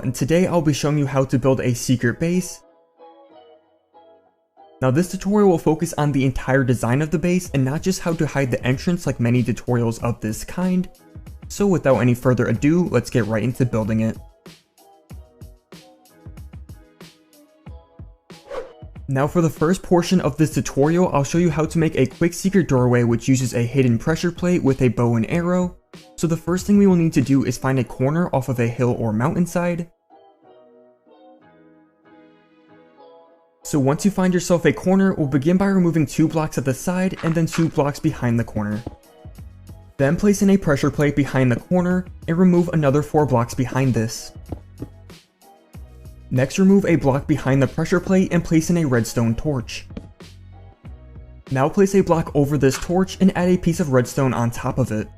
and today I'll be showing you how to build a secret base. Now this tutorial will focus on the entire design of the base and not just how to hide the entrance like many tutorials of this kind. So without any further ado, let's get right into building it. Now for the first portion of this tutorial, I'll show you how to make a quick secret doorway which uses a hidden pressure plate with a bow and arrow. So the first thing we will need to do is find a corner off of a hill or mountainside. So once you find yourself a corner, we'll begin by removing 2 blocks at the side and then 2 blocks behind the corner. Then place in a pressure plate behind the corner and remove another 4 blocks behind this. Next, remove a block behind the pressure plate and place in a redstone torch. Now place a block over this torch and add a piece of redstone on top of it.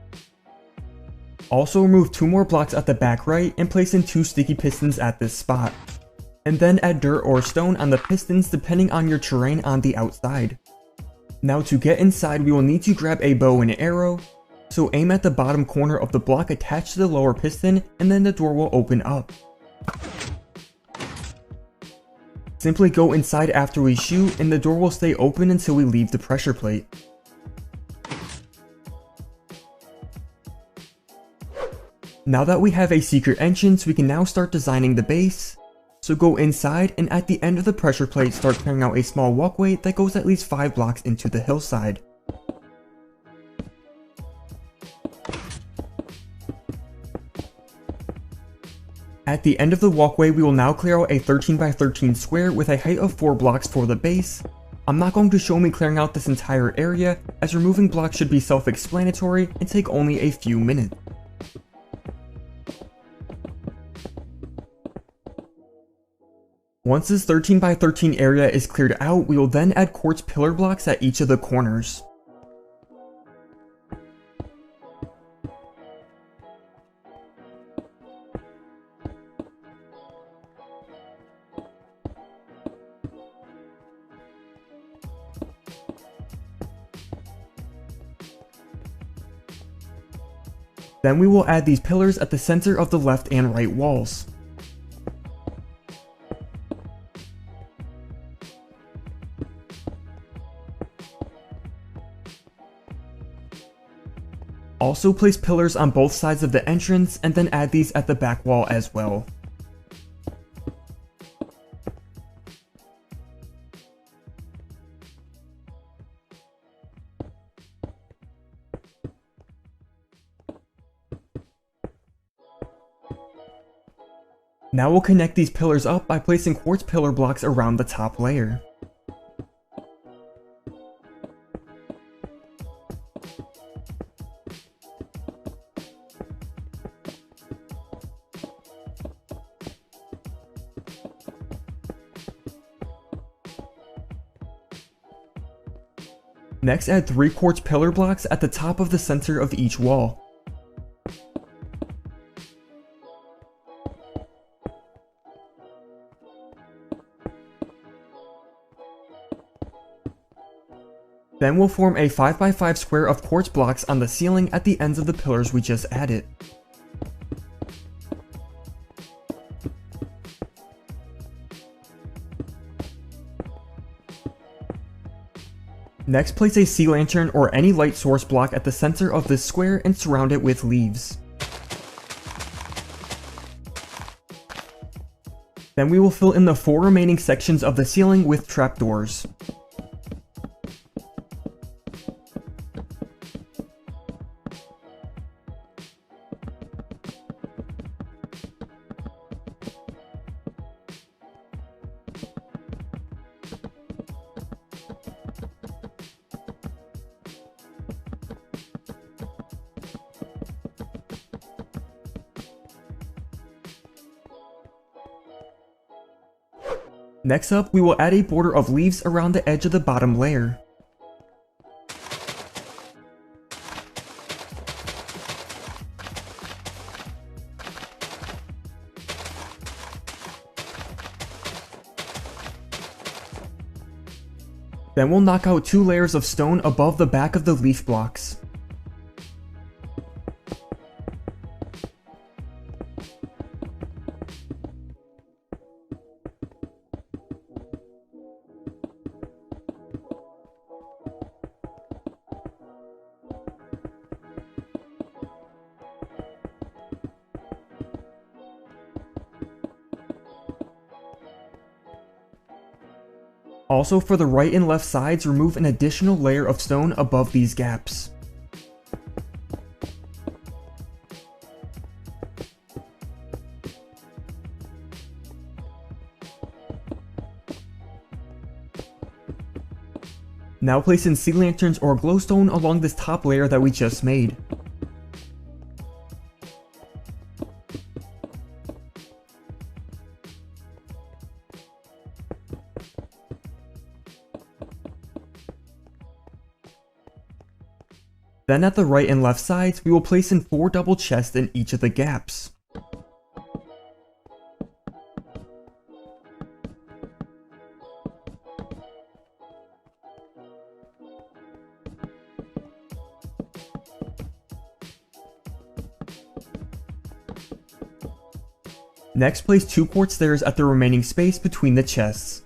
Also remove 2 more blocks at the back right and place in 2 sticky pistons at this spot. And then add dirt or stone on the pistons depending on your terrain on the outside. Now to get inside, we will need to grab a bow and arrow. So aim at the bottom corner of the block attached to the lower piston and then the door will open up. Simply go inside after we shoot and the door will stay open until we leave the pressure plate. Now that we have a secret entrance, we can now start designing the base. So go inside and at the end of the pressure plate start clearing out a small walkway that goes at least 5 blocks into the hillside. At the end of the walkway, we will now clear out a 13x13 square with a height of 4 blocks for the base. I'm not going to show me clearing out this entire area, as removing blocks should be self-explanatory and take only a few minutes. Once this 13x13 area is cleared out, we will then add quartz pillar blocks at each of the corners. Then we will add these pillars at the center of the left and right walls. Also place pillars on both sides of the entrance and then add these at the back wall as well. Now we'll connect these pillars up by placing quartz pillar blocks around the top layer. Next, add 3 quartz pillar blocks at the top of the center of each wall. Then we'll form a 5x5 square of quartz blocks on the ceiling at the ends of the pillars we just added. Next, place a sea lantern or any light source block at the center of this square and surround it with leaves. Then we will fill in the 4 remaining sections of the ceiling with trapdoors. Next up, we will add a border of leaves around the edge of the bottom layer. Then we'll knock out 2 layers of stone above the back of the leaf blocks. Also, for the right and left sides, remove an additional layer of stone above these gaps. Now place in sea lanterns or glowstone along this top layer that we just made. Then at the right and left sides, we will place in 4 double chests in each of the gaps. Next, place 2 quartz stairs at the remaining space between the chests.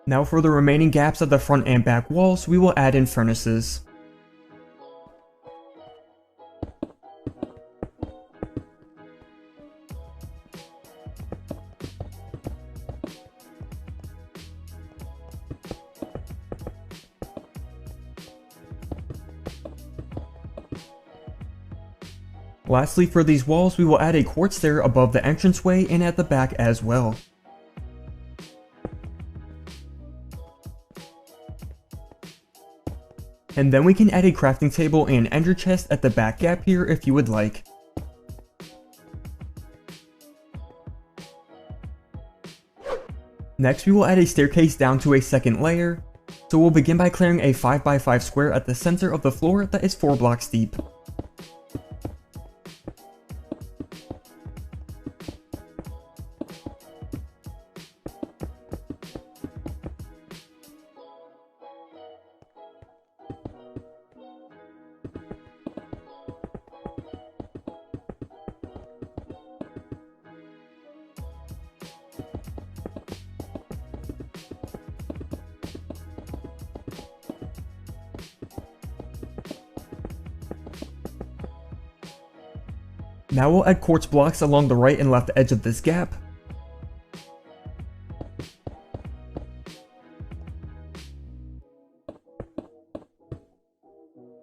Now for the remaining gaps at the front and back walls, we will add in furnaces. Lastly, for these walls, we will add a quartz stair above the entranceway and at the back as well. And then we can add a crafting table and ender chest at the back gap here if you would like. Next, we will add a staircase down to a second layer. So we'll begin by clearing a 5x5 square at the center of the floor that is 4 blocks deep. Now we'll add quartz blocks along the right and left edge of this gap.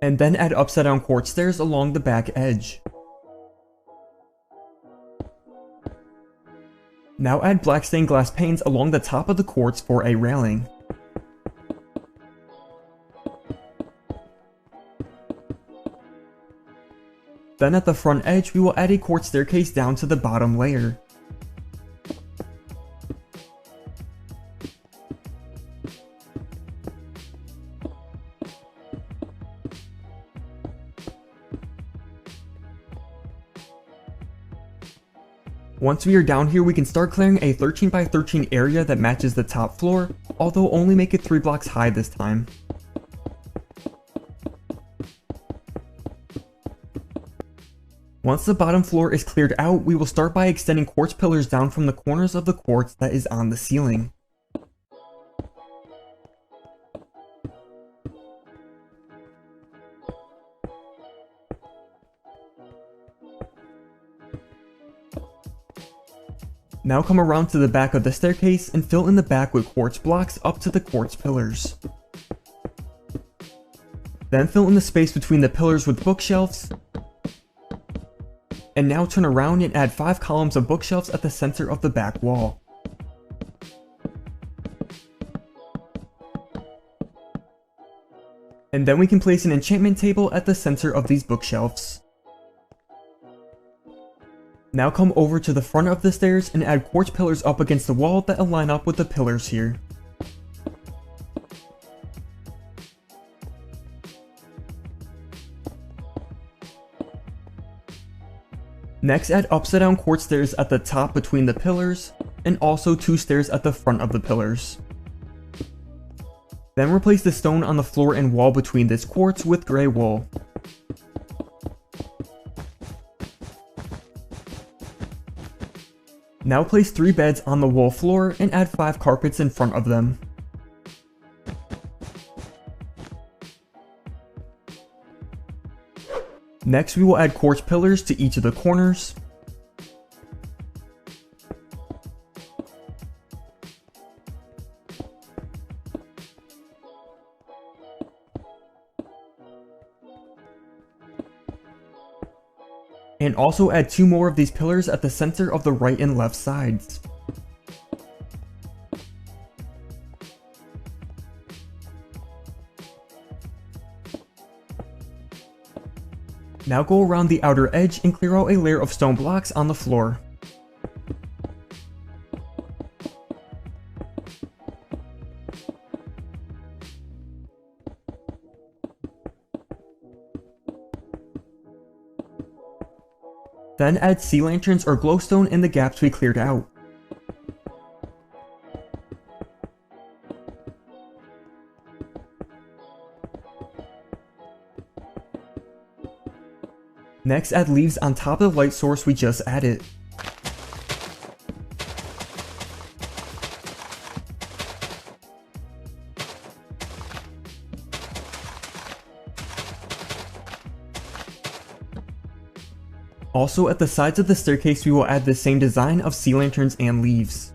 And then add upside down quartz stairs along the back edge. Now add black stained glass panes along the top of the quartz for a railing. Then at the front edge, we will add a quartz staircase down to the bottom layer. Once we are down here, we can start clearing a 13x13 area that matches the top floor, although only make it 3 blocks high this time. Once the bottom floor is cleared out, we will start by extending quartz pillars down from the corners of the quartz that is on the ceiling. Now come around to the back of the staircase and fill in the back with quartz blocks up to the quartz pillars. Then fill in the space between the pillars with bookshelves. And now turn around and add 5 columns of bookshelves at the center of the back wall. And then we can place an enchantment table at the center of these bookshelves. Now come over to the front of the stairs and add quartz pillars up against the wall that align up with the pillars here. Next, add upside down quartz stairs at the top between the pillars, and also 2 stairs at the front of the pillars. Then replace the stone on the floor and wall between this quartz with gray wool. Now place 3 beds on the wool floor and add 5 carpets in front of them. Next, we will add quartz pillars to each of the corners. And also add 2 more of these pillars at the center of the right and left sides. Now go around the outer edge and clear out a layer of stone blocks on the floor. Then add sea lanterns or glowstone in the gaps we cleared out. Next, add leaves on top of the light source we just added. Also, at the sides of the staircase we will add the same design of sea lanterns and leaves.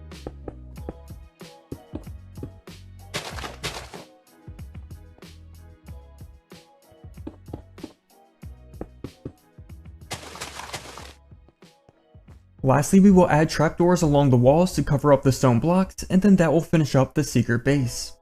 Lastly, we will add trapdoors along the walls to cover up the stone blocks, and then that will finish up the secret base.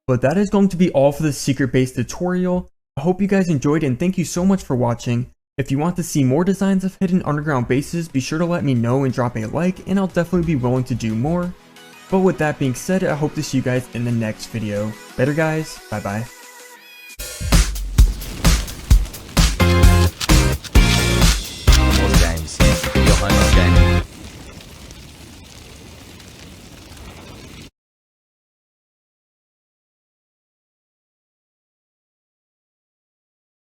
But that is going to be all for the secret base tutorial. I hope you guys enjoyed and thank you so much for watching. If you want to see more designs of hidden underground bases, be sure to let me know and drop a like, and I'll definitely be willing to do more. But with that being said, I hope to see you guys in the next video. Later guys, bye bye.